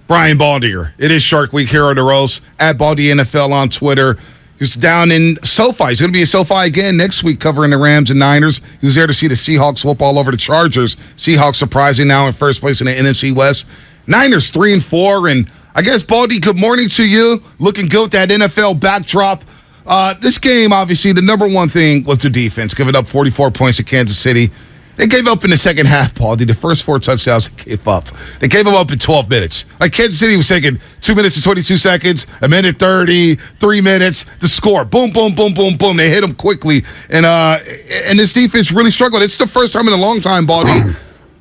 Brian Baldinger. It is Shark Week here on the Roast at Baldy NFL on Twitter. He's down in SoFi. He's going to be in SoFi again next week covering the Rams and Niners. He was there to see the Seahawks whoop all over the Chargers. Seahawks surprising now in first place in the NFC West. Niners 3-4, and I guess, Baldy, good morning to you. Looking good with that NFL backdrop. This game, obviously, the number one thing was the defense, giving up 44 points to Kansas City. They gave up in the second half, Baldy. The first 4 touchdowns they gave up. They gave them up in 12 minutes. Like, Kansas City was taking 2 minutes and 22 seconds, a minute 30, 3 minutes to score. Boom, boom, boom, boom, boom. They hit them quickly. And this defense really struggled. It's the first time in a long time, Baldy,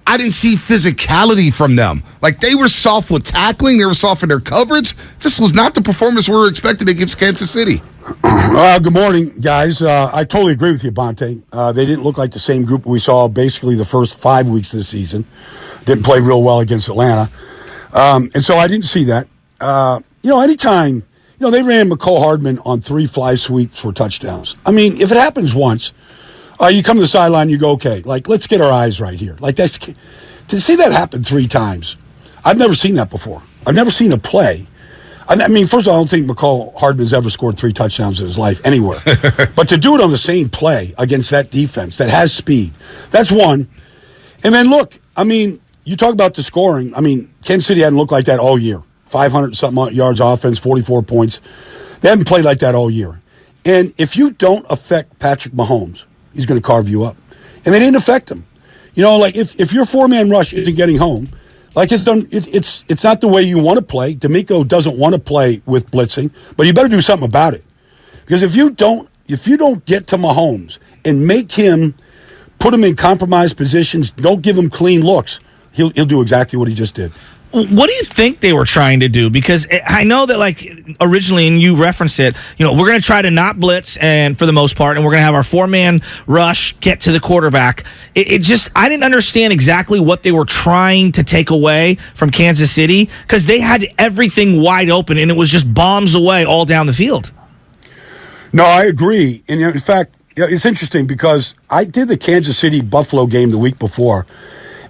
I didn't see physicality from them. Like, they were soft with tackling. They were soft in their coverage. This was not the performance we were expecting against Kansas City. Good morning, guys. I totally agree with you, Bonta. They didn't look like the same group we saw basically the first 5 weeks of the season. Didn't play real well against Atlanta. And so I didn't see that. Anytime, they ran McCole Hardman on 3 fly sweeps for touchdowns. I mean, if it happens once, you come to the sideline, you go, okay, like, let's get our eyes right here. Like, to see that happen 3 times, I've never seen that before. I've never seen a play. I mean, first of all, I don't think McCole Hardman's ever scored 3 touchdowns in his life anywhere. But to do it on the same play against that defense that has speed, that's one. And then, look, I mean, you talk about the scoring. I mean, Kansas City hadn't looked like that all year. 500-something yards offense, 44 points. They haven't played like that all year. And if you don't affect Patrick Mahomes, he's going to carve you up. And they didn't affect him. Like if your 4-man rush isn't getting home, like it's not the way you want to play. D'Amico doesn't want to play with blitzing, but you better do something about it. Because if you don't get to Mahomes and make him, put him in compromised positions, don't give him clean looks, he'll do exactly what he just did. What do you think they were trying to do? Because I know that, like, originally, and you referenced it, we're going to try to not blitz, and for the most part, and we're going to have our 4-man rush get to the quarterback. I didn't understand exactly what they were trying to take away from Kansas City, because they had everything wide open, and it was just bombs away all down the field. No, I agree. And in fact, it's interesting because I did the Kansas City-Buffalo game the week before,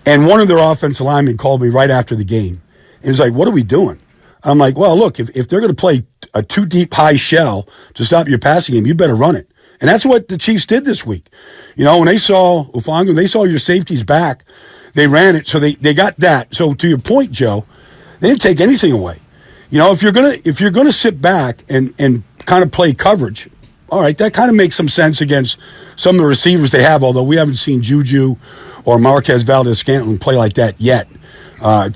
and one of their offensive linemen called me right after the game. He was like, what are we doing? I'm like, well, look, if they're going to play a 2-deep high shell to stop your passing game, you better run it. And that's what the Chiefs did this week. When they saw Ufonga, they saw your safeties back, they ran it, so they got that. So to your point, Joe, they didn't take anything away. If you're gonna sit back and kind of play coverage, all right, that kind of makes some sense against some of the receivers they have, although we haven't seen Juju or Marquez Valdez-Scantling play like that yet.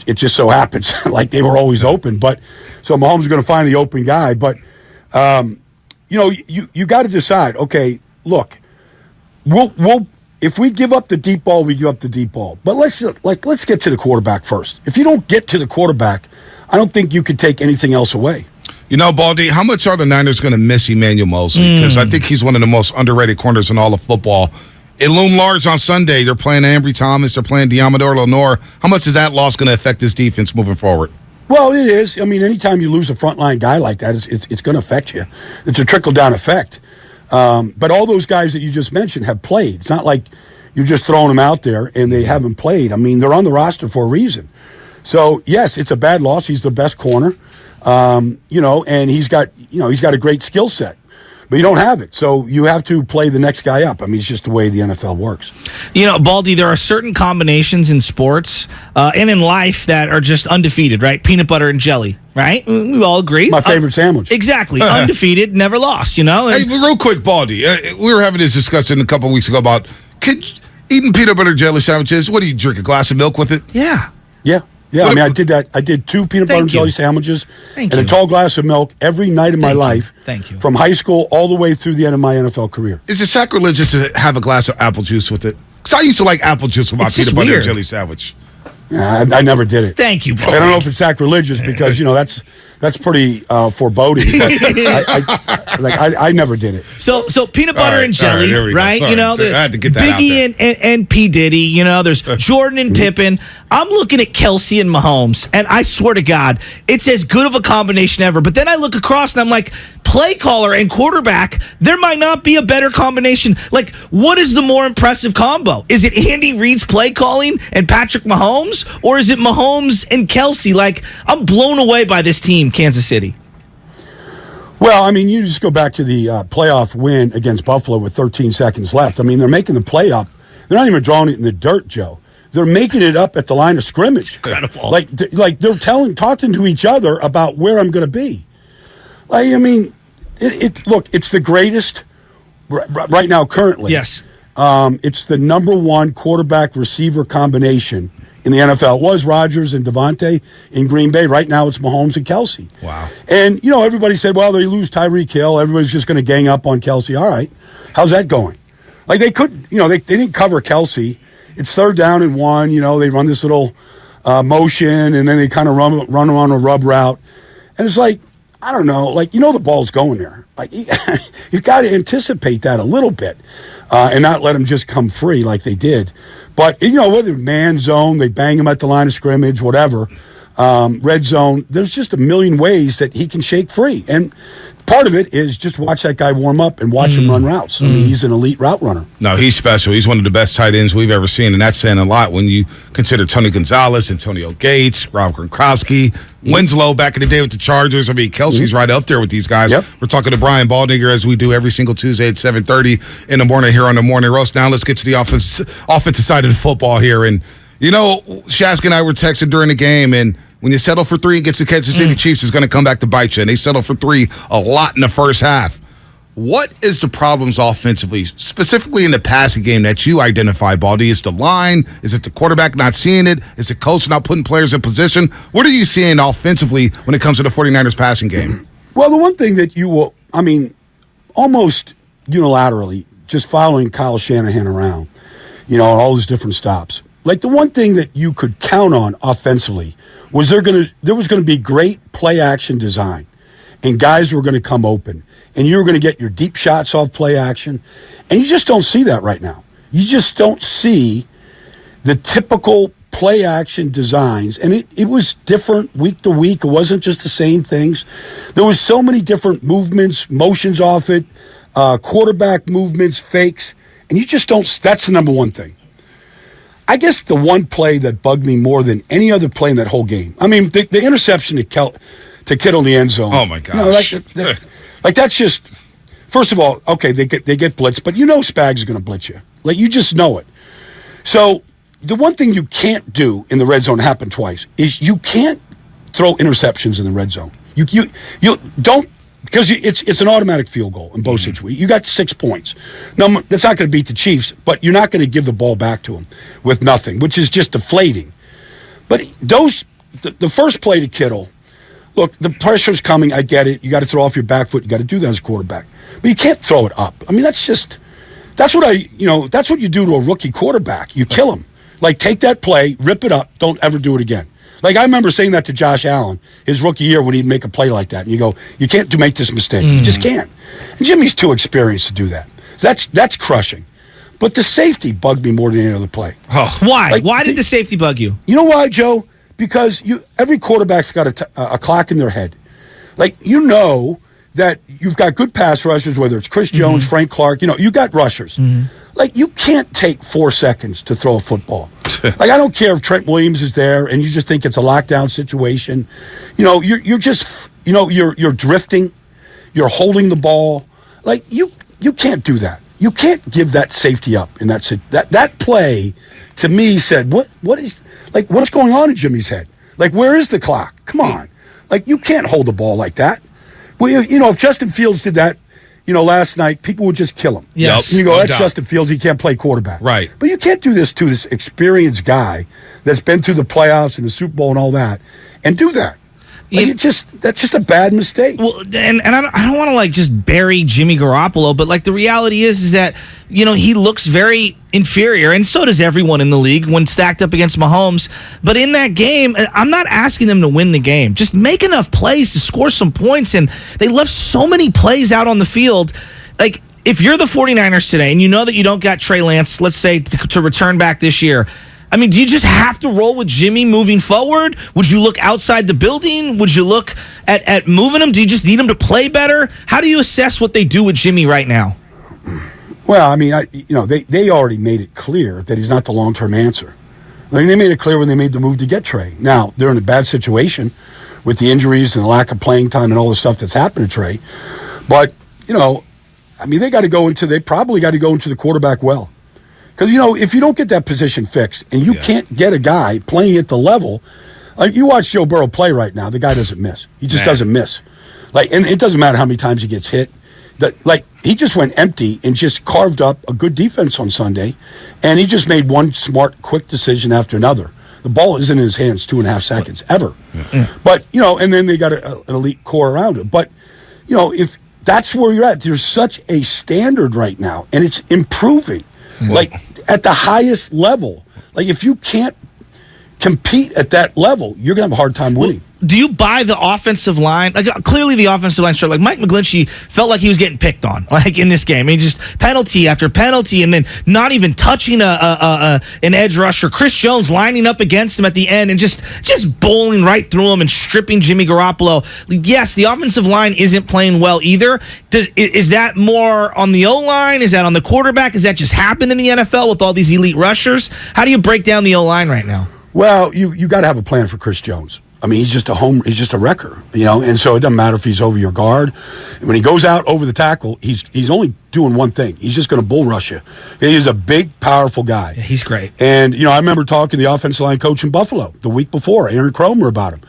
It just so happens like they were always open. But so Mahomes is going to find the open guy. But, you got to decide, okay, look, we'll if we give up the deep ball, we give up the deep ball. But let's get to the quarterback first. If you don't get to the quarterback, I don't think you could take anything else away. Baldy, how much are the Niners going to miss Emmanuel Mosley? Because I think he's one of the most underrated corners in all of football. It loomed large on Sunday. They're playing Ambry Thomas. They're playing Diamador Lenore. How much is that loss going to affect this defense moving forward? Well, it is. I mean, anytime you lose a frontline guy like that, it's going to affect you. It's a trickle-down effect. But all those guys that you just mentioned have played. It's not like you're just throwing them out there and they haven't played. I mean, they're on the roster for a reason. So, yes, it's a bad loss. He's the best corner. And he's got a great skill set. But you don't have it, so you have to play the next guy up. I mean, it's just the way the NFL works. Baldy, there are certain combinations in sports and in life that are just undefeated, right? Peanut butter and jelly, right? We all agree. My favorite sandwich. Exactly. Undefeated, never lost, Hey, real quick, Baldy. We were having this discussion a couple of weeks ago about eating peanut butter jelly sandwiches. What do you drink, a glass of milk with it? Yeah. Yeah. Yeah, I did that. I did 2 peanut butter and jelly sandwiches and a tall glass of milk every night of my life. Thank you. From high school all the way through the end of my NFL career. Is it sacrilegious to have a glass of apple juice with it? Because I used to like apple juice with my peanut butter and jelly sandwich. I never did it. Thank you, Baldy. I don't know if it's sacrilegious because, that's pretty foreboding. But Like I never did it. So peanut butter and jelly, right? Sorry. You know, I had to get that out Biggie and P. Diddy, you know, there's Jordan and Pippen. I'm looking at Kelsey and Mahomes, and I swear to God, it's as good of a combination ever. But then I look across and I'm like, play caller and quarterback, there might not be a better combination. Like, what is the more impressive combo? Is it Andy Reid's play calling and Patrick Mahomes, or is it Mahomes and Kelsey? Like, I'm blown away by this team, Kansas City. Well, I mean, you just go back to the playoff win against Buffalo with 13 seconds left. I mean, they're making the play up. They're not even drawing it in the dirt, Joe. They're making it up at the line of scrimmage. Incredible. Like they're talking to each other about where I'm going to be. Like, I mean, look, it's the greatest right now currently. Yes. It's the number one quarterback receiver combination in the NFL. It was Rodgers and Devontae in Green Bay. Right now it's Mahomes and Kelsey. Wow. And, you know, everybody said, well, they lose Tyreek Hill. Everybody's just going to gang up on Kelsey. All right. How's that going? Like, they couldn't, you know, they didn't cover Kelsey. It's 3rd down and 1. You know, they run this little motion, and then they kind of run on a rub route. And it's like, I don't know, like, you know, the ball's going there. Like, you got to anticipate that a little bit and not let them just come free like they did. But, you know, whether man zone, they bang him at the line of scrimmage, whatever, red zone, there's just a million ways that he can shake free. And part of it is just watch that guy warm up and watch him run routes. I mean, he's an elite route runner. No, he's special. He's one of the best tight ends we've ever seen, and that's saying a lot when you consider Tony Gonzalez, Antonio Gates, Rob Gronkowski, Winslow back in the day with the Chargers. I mean, Kelsey's right up there with these guys. Yep. We're talking to Brian Baldinger as we do every single Tuesday at 7:30 in the morning here on the Morning Roast. Now let's get to the offensive side of the football here. And, you know, Shasky and I were texting during the game, and when you settle for 3 against the Kansas City Chiefs, it's going to come back to bite you. And they settled for 3 a lot in the first half. What is the problems offensively, specifically in the passing game, that you identify, Baldy? Is the line? Is it the quarterback not seeing it? Is the coach not putting players in position? What are you seeing offensively when it comes to the 49ers passing game? Well, the one thing that you will, I mean, almost unilaterally, just following Kyle Shanahan around, you know, all these different stops. Like, the one thing that you could count on offensively was there was going to be great play action design, and guys were going to come open, and you were going to get your deep shots off play action, and you just don't see that right now. You just don't see the typical play action designs, and it was different week to week. It wasn't just the same things. There was so many different movements, motions off it, quarterback movements, fakes, and you just don't. That's the number one thing. I guess the one play that bugged me more than any other play in that whole game, I mean, the interception to Kittle in the end zone. Oh, my gosh. You know, like that's just, first of all, okay, they get blitzed, but you know Spags is going to blitz you. Like, you just know it. So the one thing you can't do in the red zone, happened twice, is you can't throw interceptions in the red zone. You don't, because it's an automatic field goal in both situations. You got 6 points. No, that's not going to beat the Chiefs, but you're not going to give the ball back to them with nothing, which is just deflating. But the first play to Kittle, look, the pressure's coming. I get it. You got to throw off your back foot. You got to do that as a quarterback. But you can't throw it up. I mean, that's what you do to a rookie quarterback. You kill him. Like, take that play, rip it up, don't ever do it again. Like, I remember saying that to Josh Allen his rookie year when he'd make a play like that. And you go, you can't make this mistake. You just can't. And Jimmy's too experienced to do that. That's crushing. But the safety bugged me more than any other play. Oh, why? Like, why did the safety bug you? You know why, Joe? Because every quarterback's got a clock in their head. Like, you know that you've got good pass rushers, whether it's Chris Jones, Frank Clark, you know, you got rushers. Like, you can't take 4 seconds to throw a football. Like, I don't care if Trent Williams is there and you just think it's a lockdown situation. You know, you're just, you know, you're drifting. You're holding the ball. Like, you can't do that. You can't give that safety up in that play. To me, said what's going on in Jimmy's head? Like, where is the clock? Come on, like, you can't hold the ball like that. Well, you know, if Justin Fields did that, you know, last night, people would just kill him. Yes. And you go, that's Justin Fields. He can't play quarterback. Right. But you can't do this to this experienced guy that's been through the playoffs and the Super Bowl and all that, and do that. Like, that's just a bad mistake. Well, and I don't want to like just bury Jimmy Garoppolo, but like the reality is that he looks very inferior, and so does everyone in the league when stacked up against Mahomes. But in that game, I'm not asking them to win the game. Just make enough plays to score some points, and they left so many plays out on the field. Like, if you're the 49ers today and you know that you don't got Trey Lance, let's say, to return back this year, I mean, do you just have to roll with Jimmy moving forward? Would you look outside the building? Would you look at moving him? Do you just need him to play better? How do you assess what they do with Jimmy right now? Well, I mean, they already made it clear that he's not the long-term answer. I mean, they made it clear when they made the move to get Trey. Now, they're in a bad situation with the injuries and the lack of playing time and all the stuff that's happened to Trey. But, I mean, they probably got to go into the quarterback well. Because, if you don't get that position fixed and you can't get a guy playing at the level, like you watch Joe Burrow play right now, the guy doesn't miss. He just doesn't miss. Like, and it doesn't matter how many times he gets hit. He just went empty and just carved up a good defense on Sunday, and he just made one smart, quick decision after another. The ball isn't in his hands 2.5 seconds, ever. Yeah. But, and then they got an elite core around it. But, if that's where you're at, there's such a standard right now, and it's improving. Like, at the highest level. Like, if you can't compete at that level, you're going to have a hard time winning. Do you buy the offensive line? Like, clearly the offensive line struggled. Like, Mike McGlinchey felt like he was getting picked on, like, in this game. I mean, just penalty after penalty, and then not even touching an edge rusher. Chris Jones lining up against him at the end and just bowling right through him and stripping Jimmy Garoppolo. Yes, the offensive line isn't playing well either. Is that more on the O-line? Is that on the quarterback? Has that just happened in the NFL with all these elite rushers? How do you break down the O-line right now? Well, you got to have a plan for Chris Jones. I mean, he's just a wrecker, and so it doesn't matter if he's over your guard. And when he goes out over the tackle, he's only doing one thing. He's just going to bull rush you. He's a big, powerful guy. Yeah, he's great. And, I remember talking to the offensive line coach in Buffalo the week before, Aaron Cromer, about him.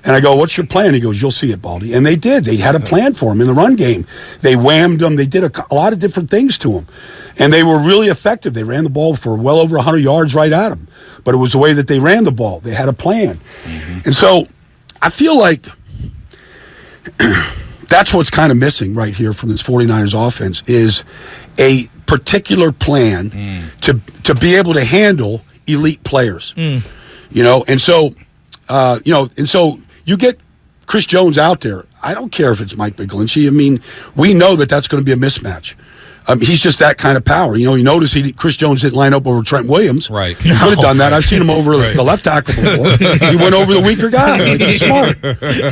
And I go, what's your plan? He goes, you'll see it, Baldy. And they did. They had a plan for him in the run game. They whammed him. They did a lot of different things to him. And they were really effective. They ran the ball for well over 100 yards right at him. But it was the way that they ran the ball. They had a plan. Mm-hmm. And so I feel like that's what's kind of missing right here from this 49ers offense is a particular plan to be able to handle elite players. And so you get Chris Jones out there. I don't care if it's Mike McGlinchey. I mean, we know that that's going to be a mismatch. He's just that kind of power. You notice Chris Jones didn't line up over Trent Williams. Right. He could have done that. I've seen him over the left tackle before. He went over the weaker guy. Like, he's smart.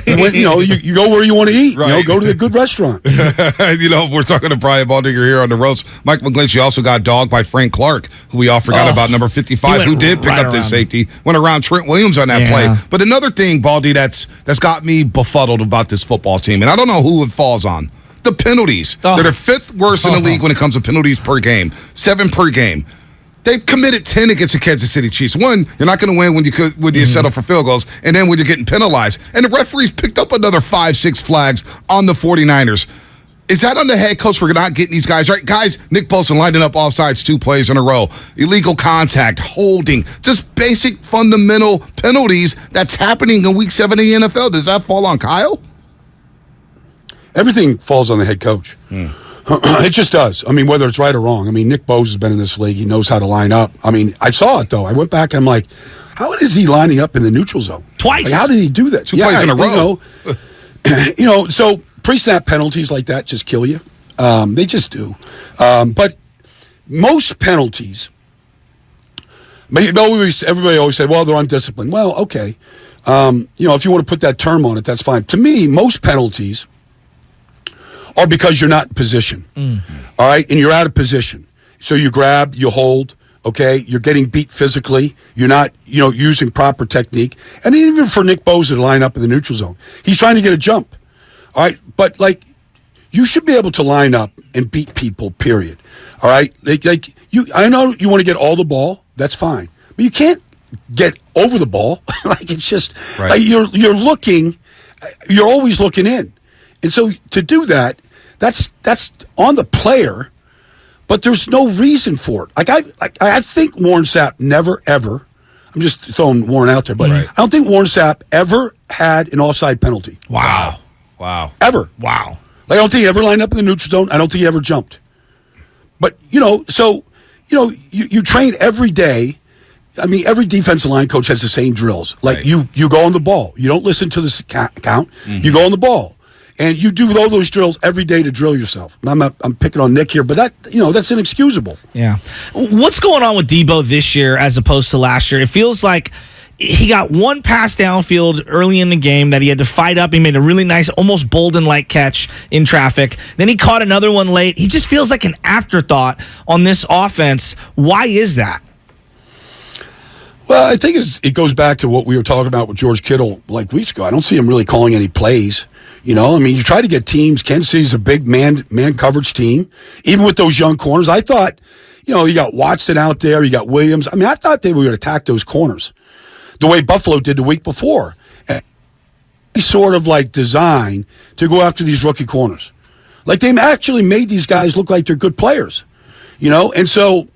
He went, you go where you want to eat. Right. Go to the good restaurant. We're talking to Brian Baldinger here on the roast. Mike McGlinchey also got dogged by Frank Clark, who we all forgot about, number 55, who did pick up this safety. Went around Trent Williams on that play. But another thing, Baldy, that's got me befuddled about this football team, and I don't know who it falls on. The penalties. They're the fifth worst in the league when it comes to penalties per game. 7 per game. They've committed 10 against the Kansas City Chiefs. One, you're not going to win when you settle for field goals, and then when you're getting penalized. And the referees picked up another 5-6 flags on the 49ers. Is that on the head coach for not getting these guys right? Guys, Nick Bosa lining up all sides 2 plays in a row. Illegal contact, holding, just basic fundamental penalties that's happening in Week 7 of the NFL. Does that fall on Kyle? Everything falls on the head coach. It just does. I mean, whether it's right or wrong. I mean, Nick Bosa has been in this league. He knows how to line up. I mean, I saw it, though. I went back and I'm like, how is he lining up in the neutral zone? Twice. Like, how did he do that? 2 plays in a row. So pre-snap penalties like that just kill you. They just do. But most penalties, everybody always said, well, they're undisciplined. Well, okay. If you want to put that term on it, that's fine. To me, most penalties are because you're not in position. All right? And you're out of position. So you grab, you hold, okay? You're getting beat physically. You're not, using proper technique. And even for Nick Bosa to line up in the neutral zone, he's trying to get a jump. All right? But, you should be able to line up and beat people, period. All right? I know you want to get all the ball. That's fine. But you can't get over the ball. It's just, you're looking, you're always looking in. And so to do that, that's on the player, but there's no reason for it. I think Warren Sapp never, ever, I'm just throwing Warren out there, but I don't think Warren Sapp ever had an offside penalty. Wow. Ever. Wow. Like, I don't think he ever lined up in the neutral zone. I don't think he ever jumped. But, you train every day. I mean, every defensive line coach has the same drills. Like, you go on the ball. You don't listen to the count. Mm-hmm. You go on the ball. And you do all those drills every day to drill yourself. I'm picking on Nick here, but that's inexcusable. Yeah. What's going on with Debo this year as opposed to last year? It feels like he got one pass downfield early in the game that he had to fight up. He made a really nice, almost Bolden-like catch in traffic. Then he caught another one late. He just feels like an afterthought on this offense. Why is that? Well, I think it goes back to what we were talking about with George Kittle like weeks ago. I don't see him really calling any plays. You try to get teams. Kansas City's a big man coverage team. Even with those young corners, I thought, you got Watson out there, you got Williams. I mean, I thought they were going to attack those corners the way Buffalo did the week before. And sort of like designed to go after these rookie corners. Like, they actually made these guys look like they're good players, and so,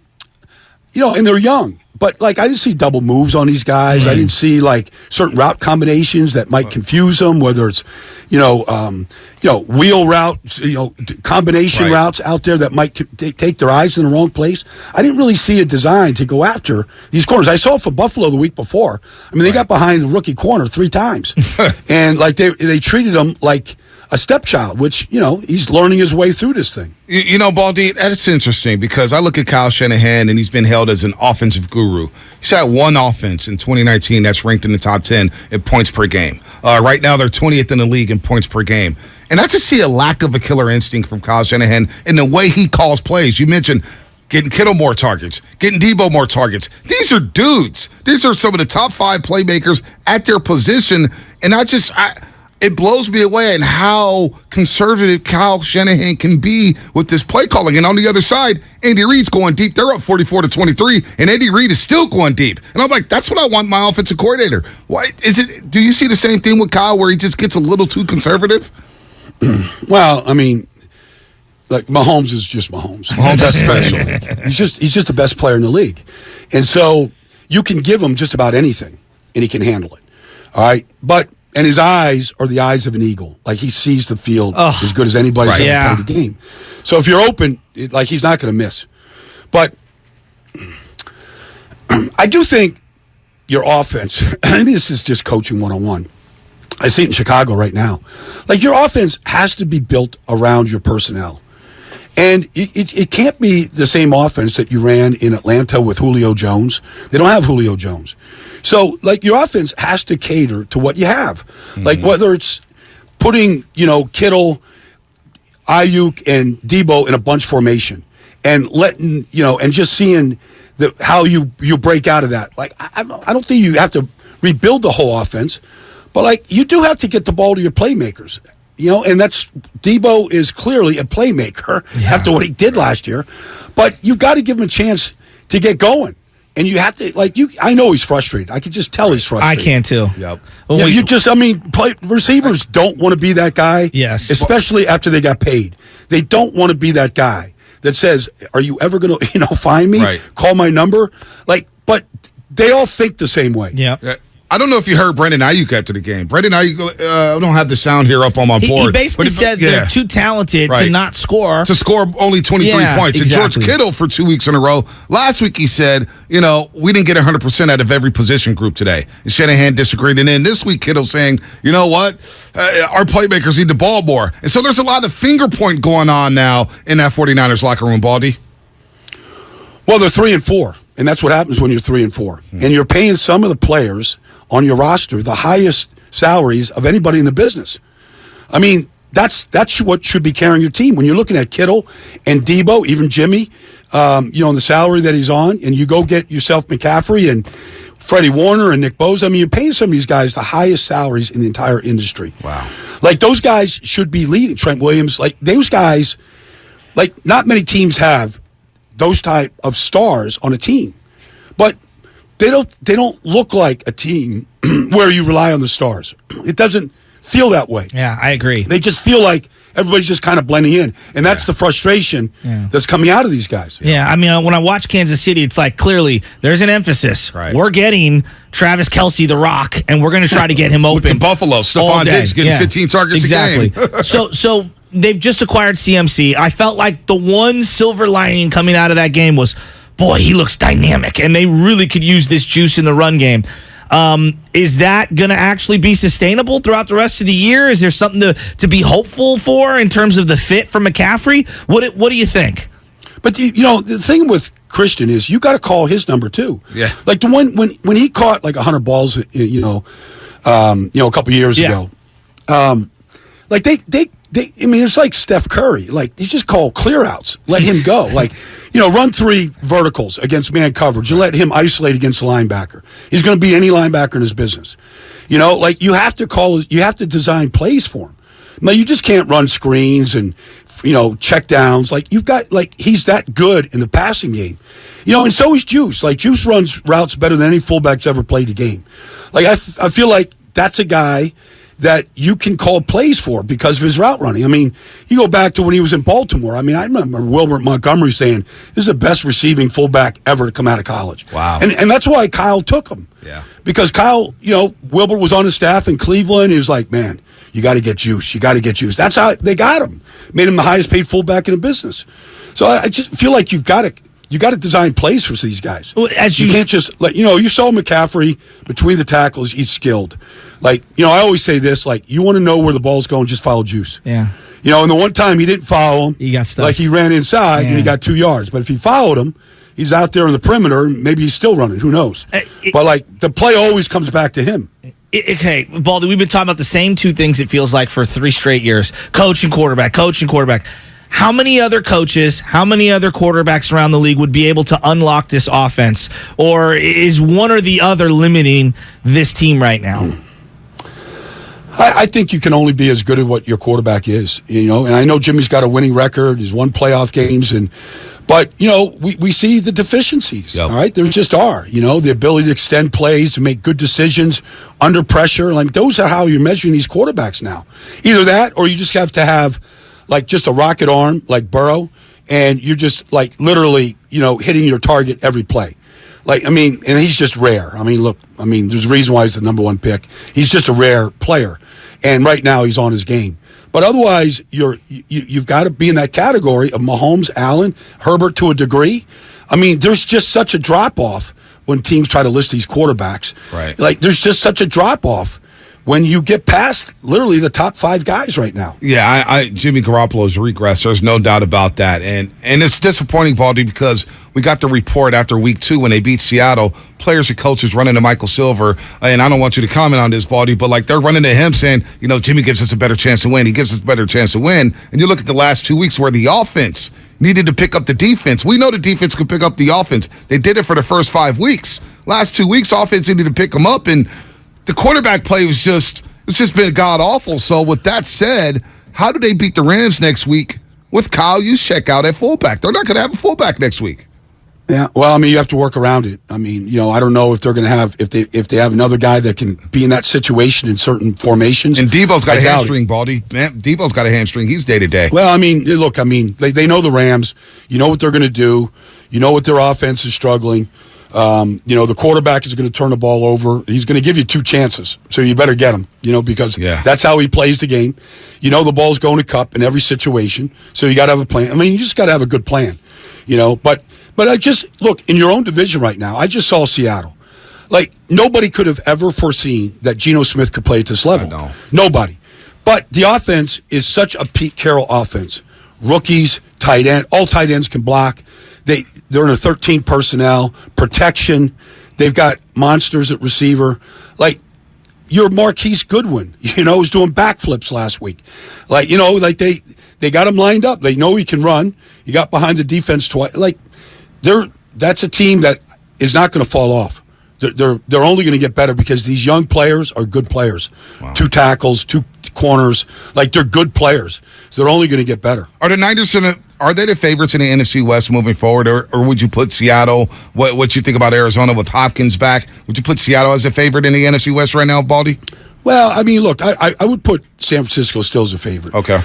and they're young. But, I didn't see double moves on these guys. Mm-hmm. I didn't see, certain route combinations that might confuse them, whether it's, wheel routes, combination routes out there that might take their eyes in the wrong place. I didn't really see a design to go after these corners. I saw it from Buffalo the week before. I mean, they got behind the rookie corner 3 times. And, they treated him like a stepchild, which, he's learning his way through this thing. Baldy, that's interesting because I look at Kyle Shanahan and he's been held as an offensive guru. He's had one offense in 2019 that's ranked in the top 10 in points per game. Right now, they're 20th in the league in points per game. And I just see a lack of a killer instinct from Kyle Shanahan in the way he calls plays. You mentioned getting Kittle more targets, getting Debo more targets. These are dudes. These are some of the top 5 playmakers at their position. And it blows me away in how conservative Kyle Shanahan can be with this play calling. And on the other side, Andy Reid's going deep. They're up 44-23, and Andy Reid is still going deep. And I'm like, that's what I want my offensive coordinator. Why is it? Do you see the same thing with Kyle where he just gets a little too conservative? Well, I mean, Mahomes is just Mahomes. Mahomes is special. He's just the best player in the league. And so you can give him just about anything, and he can handle it. All right? And his eyes are the eyes of an eagle. Like, he sees the field as good as anybody's ever played the game. So if you're open, he's not going to miss. But I do think your offense, and this is just coaching 101. I see it in Chicago right now. Your offense has to be built around your personnel. And it can't be the same offense that you ran in Atlanta with Julio Jones. They don't have Julio Jones. So, your offense has to cater to what you have. Mm-hmm. Whether it's putting, Kittle, Ayuk, and Debo in a bunch formation and letting, and just seeing how you break out of that. I don't think you have to rebuild the whole offense, but, you do have to get the ball to your playmakers. And Debo is clearly a playmaker after what he did last year. But you've got to give him a chance to get going. And you have to, I know he's frustrated. I can just tell he's frustrated. I can too. Yep. Receivers don't want to be that guy. Yes. Especially after they got paid. They don't want to be that guy that says, are you ever going to, find me? Right. Call my number? But they all think the same way. Yeah. I don't know if you heard Brandon Ayuk after the game. Brandon Ayuk, I don't have the sound here up on my board. He basically said they're too talented to not score. To score only 23 points. Exactly. And George Kittle for 2 weeks in a row. Last week he said, we didn't get 100% out of every position group today. And Shanahan disagreed. And then this week Kittle saying, you know what? Our playmakers need the ball more. And so there's a lot of finger point going on now in that 49ers locker room, Baldy. Well, they're 3-4. And that's what happens when you're 3-4. Mm-hmm. And you're paying some of the players on your roster the highest salaries of anybody in the business. I mean, that's what should be carrying your team. When you're looking at Kittle and Debo, even Jimmy, and the salary that he's on, and you go get yourself McCaffrey and Freddie Warner and Nick Bosa. I mean, you're paying some of these guys the highest salaries in the entire industry. Wow. Those guys should be leading. Trent Williams, those guys, not many teams have those type of stars on a team. But they don't look like a team where you rely on the stars. It doesn't feel that way. Yeah, I agree. They just feel like everybody's just kind of blending in. And that's the frustration that's coming out of these guys. Yeah, I mean, when I watch Kansas City, it's like clearly there's an emphasis. Right. We're getting Travis Kelce, the Rock, and we're going to try to get him open. With the Buffalo, Stephon Diggs getting 15 targets a game. So they've just acquired CMC. I felt like the one silver lining coming out of that game was, boy, he looks dynamic, and they really could use this juice in the run game. Is that going to actually be sustainable throughout the rest of the year? Is there something to be hopeful for in terms of the fit for McCaffrey? What do you think? But the thing with Christian is you got to call his number too. Yeah. Like the one when he caught like 100 balls, a couple years ago. Like they I mean, it's like Steph Curry. Like you just call clear outs, let him go. Like run 3 verticals against man coverage and let him isolate against the linebacker. He's going to beat any linebacker in his business. Like you have to design plays for him. Now you just can't run screens and check downs. Like he's that good in the passing game. And so is Juice. Like Juice runs routes better than any fullback's ever played the game. Like I feel like that's a guy that you can call plays for because of his route running. I mean, you go back to when he was in Baltimore. I mean, I remember Wilbert Montgomery saying, this is the best receiving fullback ever to come out of college. Wow. And that's why Kyle took him. Yeah. Because Kyle, Wilbert was on his staff in Cleveland. He was like, man, you got to get Juice. You got to get Juice. That's how they got him. Made him the highest paid fullback in the business. So I just feel like you got to design plays for these guys. Well, you can't just you saw McCaffrey between the tackles. He's skilled. Like I always say this. Like you want to know where the ball's going, just follow Juice. Yeah. And the one time he didn't follow him, he got stuck. Like he ran inside and he got 2 yards. But if he followed him, he's out there on the perimeter. Maybe he's still running. Who knows? But like the play always comes back to him. Okay, Baldy, we've been talking about the same 2 things, it feels like, for 3 straight years. Coach and quarterback. How many other coaches, how many other quarterbacks around the league would be able to unlock this offense? Or is one or the other limiting this team right now? I think you can only be as good at what your quarterback is, and I know Jimmy's got a winning record. He's won playoff games, but we see the deficiencies. Yep. All right, there just are. The ability to extend plays, to make good decisions under pressure. Like those are how you're measuring these quarterbacks now. Either that, or you just have to have like just a rocket arm like Burrow, and you're just like literally hitting your target every play. Like, I mean, and he's just rare. I mean, look, there's a reason why he's the number 1 pick. He's just a rare player. And right now he's on his game. But otherwise, you've got to be in that category of Mahomes, Allen, Herbert to a degree. I mean, there's just such a drop-off when teams try to list these quarterbacks. Right. Like, there's just such a drop-off when you get past literally the top 5 guys right now. Yeah, Jimmy Garoppolo's regressed. There's no doubt about that. And it's disappointing, Baldy, because we got the report after week 2 when they beat Seattle. Players and coaches running to Michael Silver. And I don't want you to comment on this, Baldy, but like they're running to him saying, Jimmy gives us a better chance to win. He gives us a better chance to win. And you look at the last 2 weeks where the offense needed to pick up the defense. We know the defense could pick up the offense. They did it for the first 5 weeks. Last 2 weeks, offense needed to pick them up, and the quarterback play it's just been god-awful. So with that said, how do they beat the Rams next week with Kyle Juszczyk out at fullback? They're not going to have a fullback next week. Yeah, well, you have to work around it. I don't know if they're going to have if they have another guy that can be in that situation in certain formations. And Debo's got a hamstring, Baldy. Man, Debo's got a hamstring. He's day-to-day. Well, look, they know the Rams. You know what they're going to do. You know what their offense is struggling. The quarterback is going to turn the ball over. He's going to give you 2 chances, so you better get him, because that's how he plays the game. The ball's going to Cup in every situation, so you got to have a plan. You just got to have a good plan, But I just, look, in your own division right now, I just saw Seattle. Like, nobody could have ever foreseen that Geno Smith could play at this level. I know. Nobody. But the offense is such a Pete Carroll offense. Rookies, tight end, all tight ends can block. They're in a 13 personnel, protection. They've got monsters at receiver. Like, your Marquise Goodwin, was doing backflips last week. Like, they got him lined up. They know he can run. He got behind the defense twice. Like, that's a team that is not going to fall off. They're only going to get better because these young players are good players. Wow. 2 tackles, 2 corners. Like, they're good players. So they're only going to get better. Are the Niners are they the favorites in the NFC West moving forward, or would you put Seattle? What you think about Arizona with Hopkins back? Would you put Seattle as a favorite in the NFC West right now, Baldy? Well, I mean, look, I would put San Francisco still as a favorite. Okay.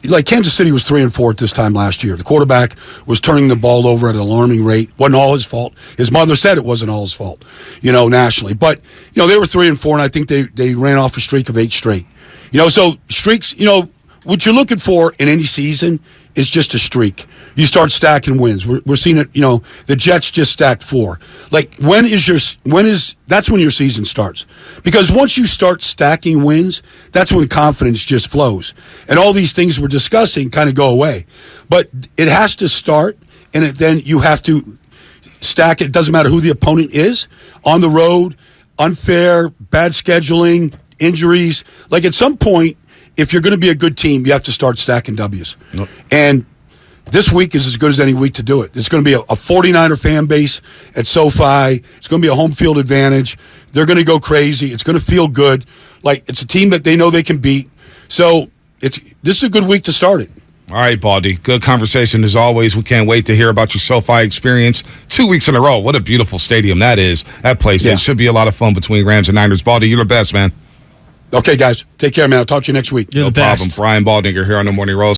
Like Kansas City was 3-4 at this time last year. The quarterback was turning the ball over at an alarming rate. Wasn't all his fault. His mother said it wasn't all his fault, nationally. But, they were 3-4, and I think they ran off a streak of 8 straight. So streaks, what you're looking for in any season is just a streak. You start stacking wins. We're seeing it, the Jets just stacked 4. Like, that's when your season starts. Because once you start stacking wins, that's when confidence just flows. And all these things we're discussing kind of go away. But it has to start, and then you have to stack it. It doesn't matter who the opponent is. On the road, unfair, bad scheduling, injuries. Like, at some point, if you're going to be a good team, you have to start stacking W's. Yep. And this week is as good as any week to do it. It's going to be a 49er fan base at SoFi. It's going to be a home field advantage. They're going to go crazy. It's going to feel good. Like, it's a team that they know they can beat. So this is a good week to start it. All right, Baldy. Good conversation as always. We can't wait to hear about your SoFi experience. 2 weeks in a row. What a beautiful stadium that is. That place. Yeah. It should be a lot of fun between Rams and Niners. Baldy, you're the best, man. Okay, guys. Take care, man. I'll talk to you next week. You're no the best. problem. Brian Baldinger here on the Morning Roast.